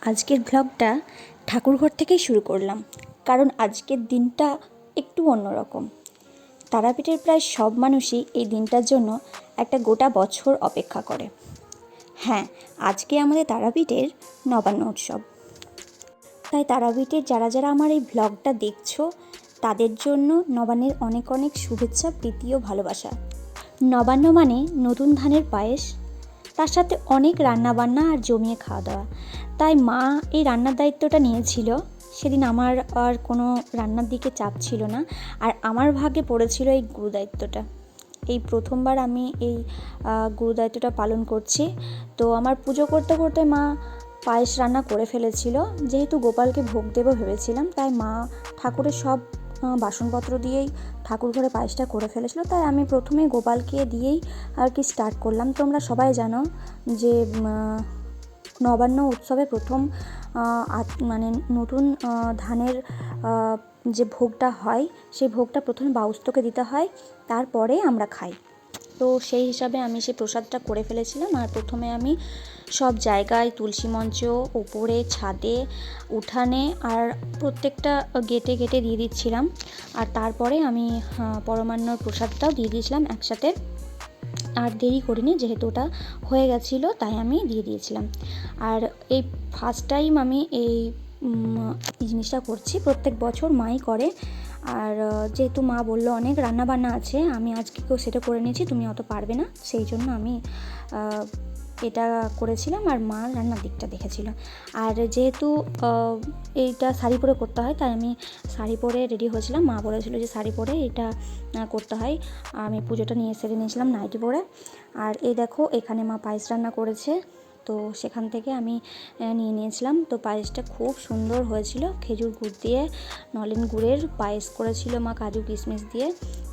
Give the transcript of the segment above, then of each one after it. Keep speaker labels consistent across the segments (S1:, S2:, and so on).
S1: আজকের ব্লগটা ঠাকুরঘর থেকেই শুরু করলাম, কারণ আজকের দিনটা একটু অন্যরকম। তারাপীঠের প্রায় সব মানুষই এই দিনটার জন্য একটা গোটা বছর অপেক্ষা করে। হ্যাঁ, আজকে আমাদের তারাপীঠের নবান্ন উৎসব। তাই তারাপীঠের যারা যারা আমার এই ব্লগটা দেখছো তাদের জন্য নবান্নের অনেক অনেক শুভেচ্ছা, প্রীতি ও ভালোবাসা। নবান্ন মানে নতুন ধানের পায়েস, তার সাথে অনেক রান্নাবান্না আর জমিয়ে খাওয়া দাওয়া। তাই মা এই রান্নার দায়িত্বটা নিয়েছিল। সেদিন আমার আর কোনো রান্নার দিকে চাপ ছিল না, আর আমার ভাগে পড়েছিল এই গুরু দায়িত্বটা। এই প্রথমবার আমি এই গুরু দায়িত্বটা পালন করছি। তো আমার পুজো করতে করতে মা পায়েস রান্না করে ফেলেছিল। যেহেতু গোপালকে ভোগ দেবো ভেবেছিলাম, তাই মা ঠাকুরের সব বাসনপত্র দিয়েই ঠাকুর ঘরে পায়েসটা করে ফেলেছিল। তাই আমি প্রথমে গোপালকে দিয়েই আর কি স্টার্ট করলাম। তোমরা সবাই জানো যে নবান্ন উৎসবে প্রথম মানে নতুন ধানের যে ভোগটা হয়, সেই ভোগটা প্রথমে বাউস্তকে দিতে হয়, তারপরে আমরা খাই। তো সেই হিসাবে আমি সেই প্রসাদটা করে ফেলেছিলাম। আর প্রথমে আমি সব জায়গায়, তুলসী মঞ্চ, ওপরে, ছাদে, উঠানে আর প্রত্যেকটা গেটে গেটে দিয়ে দিচ্ছিলাম। আর তারপরে আমি পরমান্নর প্রসাদটাও দিয়ে দিয়েছিলাম একসাথে। আর দেরি করিনি, যেহেতু ওটা হয়ে গেছিলো তাই আমি দিয়ে দিয়েছিলাম। আর এই ফার্স্ট টাইম আমি এই জিনিসটা করছি। প্রত্যেক বছর মাই করে। আর যেহেতু মা বললো অনেক রান্নাবান্না আছে, আমি আজকে সেটা করে নিয়েছি, তুমি অত পারবে না, সেই জন্য আমি এটা করেছিলাম আর মা রান্নার দিকটা দেখেছিল। আর যেহেতু এইটা শাড়ি পরে করতে হয়, তাই আমি শাড়ি পরে রেডি হয়েছিলাম। মা বলেছিল যে শাড়ি পরে এটা করতে হয়। আমি পুজোটা নিয়ে সেরে নিয়েছিলাম নাইটি পরে। আর এই দেখো, এখানে মা পায়েস রান্না করেছে, তো সেখান থেকে আমি নিয়ে নিয়েছিলাম। তো পায়েসটা খুব সুন্দর হয়েছিল, খেজুর গুড় দিয়ে নলেন গুড়ের পায়েস করেছিল মা, কাজু কিশমিশ দিয়ে।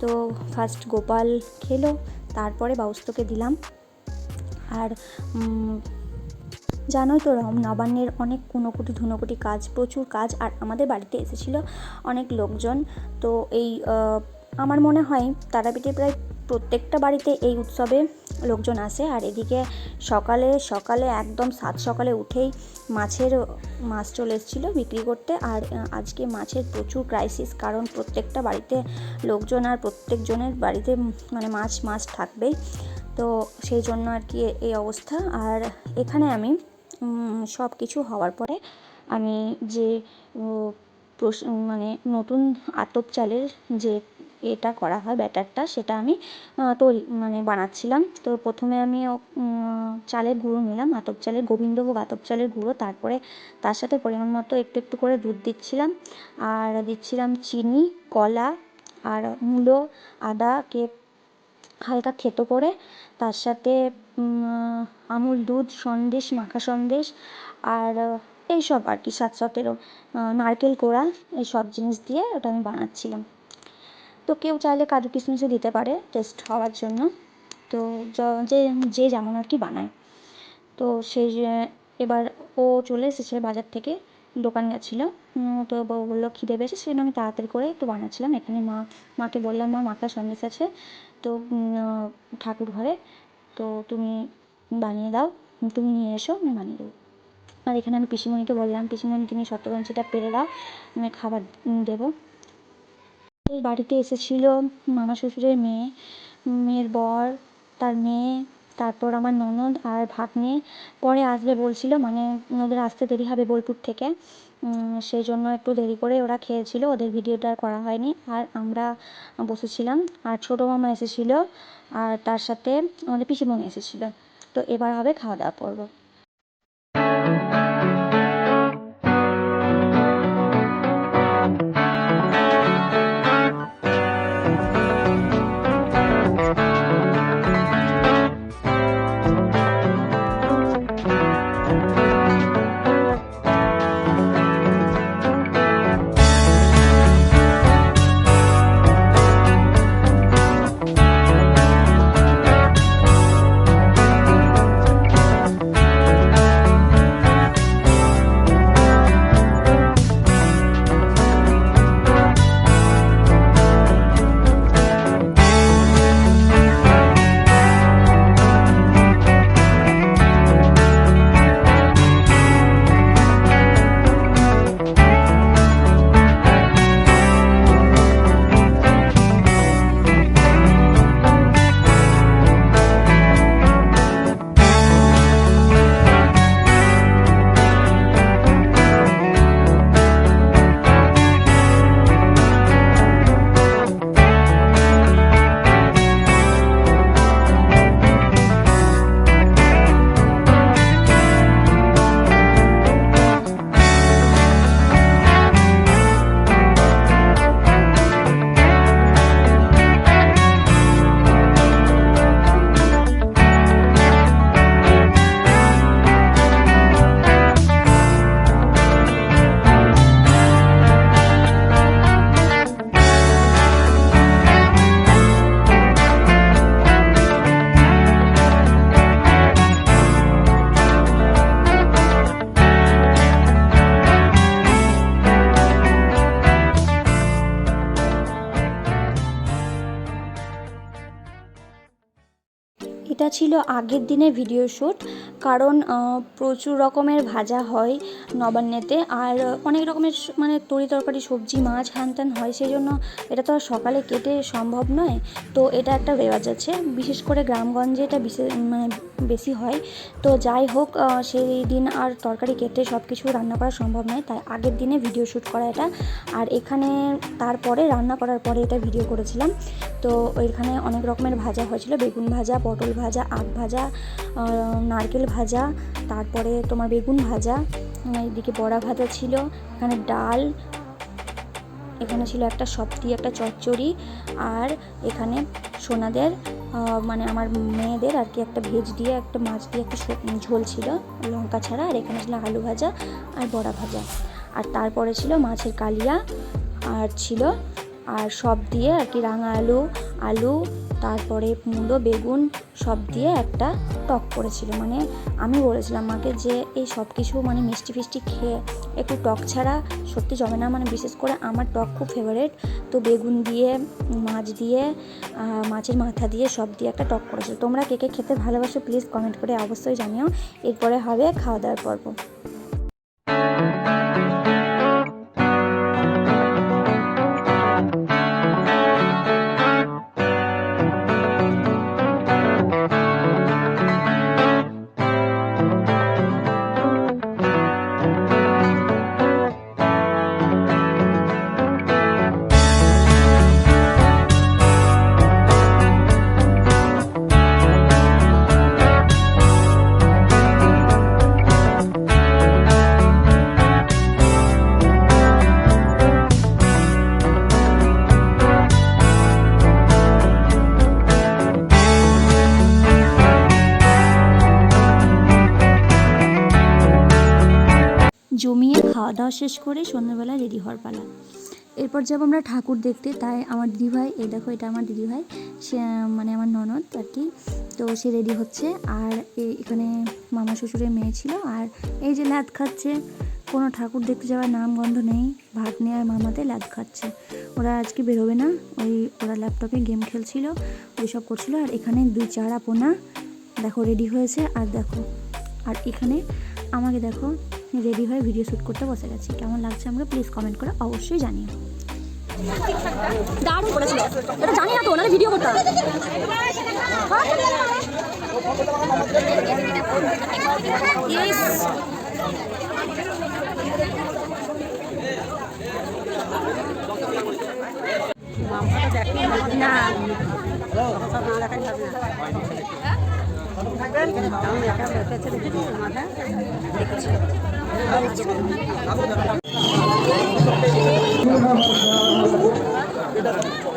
S1: তো ফার্স্ট গোপাল খেলো, তারপরে বাউস্তকে দিলাম। আর জানোই তো নবান্নের অনেক কুনোকুটি ধুনোকুটি কাজ, প্রচুর কাজ। আর আমাদের বাড়িতে এসেছিলো অনেক লোকজন। তো এই আমার মনে হয় তারাপীঠে প্রায় প্রত্যেকটা বাড়িতে এই উৎসবে লোকজন আসে। আর এদিকে সকালে সকালে একদম সাত সকালে উঠেই মাছ চলে এসেছিলো বিক্রি করতে। আর আজকে মাছের প্রচুর ক্রাইসিস, কারণ প্রত্যেকটা বাড়িতে লোকজন, আর প্রত্যেকজনের বাড়িতে মানে মাছ থাকবেই। তো সেই জন্য আর কি এই অবস্থা। আর এখানে আমি সব কিছু হওয়ার পরে আমি যে মানে নতুন আতপ চালের যে এটা করা হয় ব্যাটারটা, সেটা আমি বানাচ্ছিলাম। তো প্রথমে আমি চালের গুঁড়ো নিলাম, আতপ চালের, গোবিন্দভোগ আতপ চালের গুঁড়ো। তারপরে তার সাথে পরিমাণ মতো একটু একটু করে দুধ দিচ্ছিলাম, আর দিচ্ছিলাম চিনি, কলা আর মূলো, আদাকে হালকা থেতো করে, তার সাথে আমুল দুধ, সন্দেশ, মাখা সন্দেশ আর এইসব আর কি 7-17 নারকেল কোড়া, এই সব জিনিস দিয়ে ওটা আমি বানাচ্ছিলাম। তো কেউ চাইলে কাজু কিশমিশও দিতে পারে টেস্ট হওয়ার জন্য। তো যে যেমন আর কি বানায়। তো সেই এবার ও চলে এসেছে বাজার থেকে, দোকান গেছিলো। তো বউ বললো খিদে পেয়েছে, সেজন্য আমি তাড়াতাড়ি করে একটু বানাচ্ছিলাম। এখানে মাকে বললাম, মা মাখা সন্দেশ আছে তো ঠাকুর ঘরে, তো তুমি বানিয়ে দাও, তুমি নিয়ে এসো, আমি বানিয়ে দেবো। আর এখানে আমি পিসিমণিকে বললাম, পিসিমণি তুমি শতরঞ্চিটা পেরে দাও, আমি খাবার দেবো। এই বাড়িতে এসেছিলো মামা শ্বশুরের মেয়ের বর, তার মেয়ে, তারপর আমার ননদ আর ভাগ্নে পরে আসবে বলছিল, মানে ওদের আসতে দেরি হবে বোলপুর থেকে, সেই জন্য একটু দেরি করে ওরা খেয়েছিল, ওদের ভিডিওটা করা হয়নি। আর আমরা বসেছিলাম। আর ছোটো মামা এসেছিলো, আর তার সাথে আমাদের পিসিমণি এসেছিলো। তো এবার হবে খাওয়া দাওয়া পর্ব। এটা ছিল আগের দিনের ভিডিও শ্যুট, কারণ প্রচুর রকমের ভাজা হয় নবান্নেতে, আর অনেক রকমের মানে তরি তরকারি সবজি মাছ হ্যান ত্যান হয়, সেই জন্য এটা তো আর সকালে কেটে সম্ভব নয়। তো এটা একটা রেওয়াজ আছে, বিশেষ করে গ্রামগঞ্জে এটা মানে বেশি হয়। তো যাই হোক, সেই দিন আর তরকারি কেটে সব কিছু রান্না করা সম্ভব নয়, তাই আগের দিনে ভিডিও শ্যুট করা এটা। আর এখানে তারপরে রান্না করার পরে এটা ভিডিও করেছিলাম। তো ওইখানে অনেক রকমের ভাজা হয়েছিল, বেগুন ভাজা, পটল ভাজা, আখ ভাজা, নারকেল ভাজা, তারপরে তোমার বেগুন ভাজা, এদিকে বড়া ভাজা ছিল, এখানে ডাল, এখানে ছিল একটা সবজি, একটা চচ্চড়ি, আর এখানে সোনাদের মানে আমার মেয়েদের আর কি একটা ভেজ দিয়ে একটা মাছ দিয়ে একটা ঝোল ছিল লঙ্কা ছাড়া, আর এখানে ছিল আলু ভাজা আর বড়া ভাজা, আর তারপরে ছিল মাছের কালিয়া আর ছিল, আর সব দিয়ে আর কি রাঙা আলু তারপরে মূলো, বেগুন সব দিয়ে একটা টক করেছিল। মানে আমি বলেছিলাম মাকে যে এই সব কিছু মানে মিষ্টি ফিষ্টি খেয়ে একটু টক ছাড়া সত্যি জমে না, মানে বিশেষ করে আমার টক খুব ফেভারিট। তো বেগুন দিয়ে, মাছ দিয়ে, মাছের মাথা দিয়ে সব দিয়ে একটা টক করেছিল। তোমরা কে কে খেতে ভালোবাসো প্লিজ কমেন্ট করে অবশ্যই জানিও। এরপরে হবে খাওয়া দাওয়ার পর্ব। জমিয়ে খাওয়া দাওয়া শেষ করে সন্ধ্যাবেলা রেডি হওয়ার পালা। এরপর যাব আমরা ঠাকুর দেখতে, তাই আমার দিদিভাই, এই দেখো এটা আমার দিদিভাই, সে মানে আমার ননদ আর কি, তো সে রেডি হচ্ছে। আর এখানে মামা শ্বশুরের মেয়ে ছিল, আর এই যে ল্যাদ খাচ্ছে, কোনো ঠাকুর দেখতে যাওয়ার নাম গন্ধ নেই, ভাত নিয়ে আর মামাতে ল্যাদ খাচ্ছে। ওরা আজকে বেরোবে না, ওরা ল্যাপটপে গেম খেলছিল, ওই সব করছিল। আর এখানে 2-4 আপনা দেখো রেডি হয়েছে, আর দেখো, আর এখানে আমাকে দেখো রেডি হয়ে ভিডিও শ্যুট করতে বসে গেছি। কেমন লাগছে আমরা প্লিজ কমেন্ট করে অবশ্যই জানিও। দারুণ করেছিল, এটা জানি না তো, নাহলে ভিডিও করতাম। না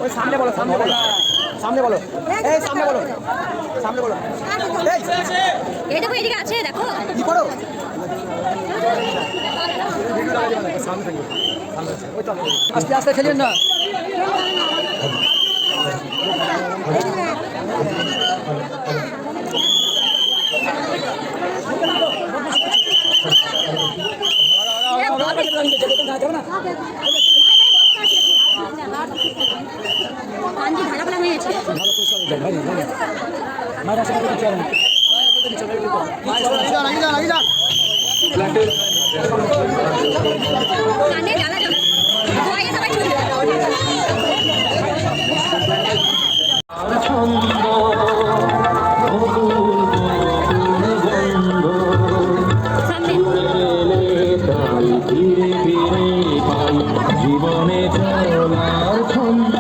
S2: ওই সামনে বলো, সামনে বলো, সামনে বলো, এই সামনে বলো, সামনে বলো,
S1: এই দেখো এদিকে আছে, দেখো
S2: কি করো, আস্তে আস্তে খেলেন না।
S3: জীবনে চলার ছন্দ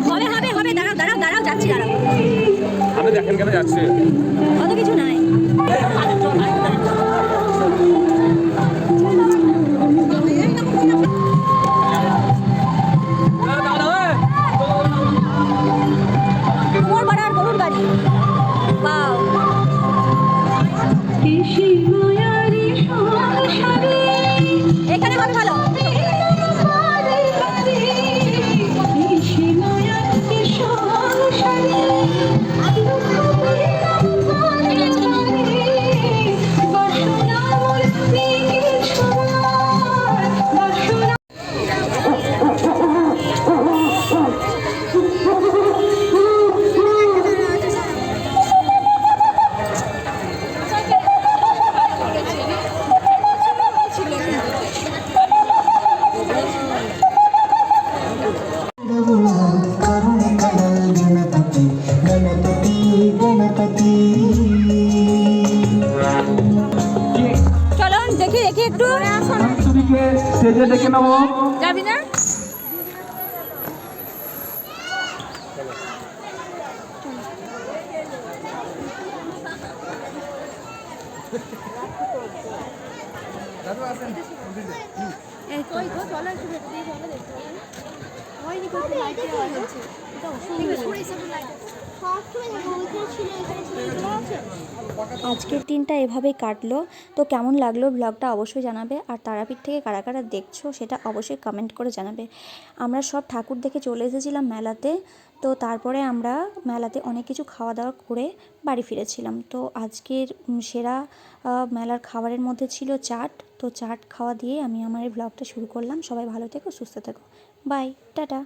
S1: কবে হবে হবে, দাঁড়াও দাঁড়াও দাঁড়াও, যাচ্ছি দাঁড়াও।
S3: আপনি দেখেন কেন যাচ্ছে,
S1: অত কিছু নাই।
S3: স্টেজে ডেকে নেবো।
S4: যাবি না? এই কই গো চলো একটু ভেতর দিয়ে চলো দেখতে হবে। হয়নি কই লাইটে আওয়াজ হচ্ছে। এটা অসুবিধা করে হিসাবে লাইট আছে।
S1: আজকের দিনটা এভাবেই কাটলো। তো কেমন লাগলো ব্লগটা অবশ্যই জানাবে, আর তারাপীঠ থেকে কারা কারা দেখছো সেটা অবশ্যই কমেন্ট করে জানাবে। আমরা সব ঠাকুর দেখে চলে এসেছিলাম মেলাতে। তো তারপরে আমরা মেলাতে অনেক কিছু খাওয়া দাওয়া করে বাড়ি ফিরেছিলাম। তো আজকের সেরা মেলার খাবারের মধ্যে ছিল চাট। তো চাট খাওয়া দিয়ে আমি আমার এই ব্লগটা শুরু করলাম। সবাই ভালো থেকো, সুস্থ থেকো, বাই, টাটা।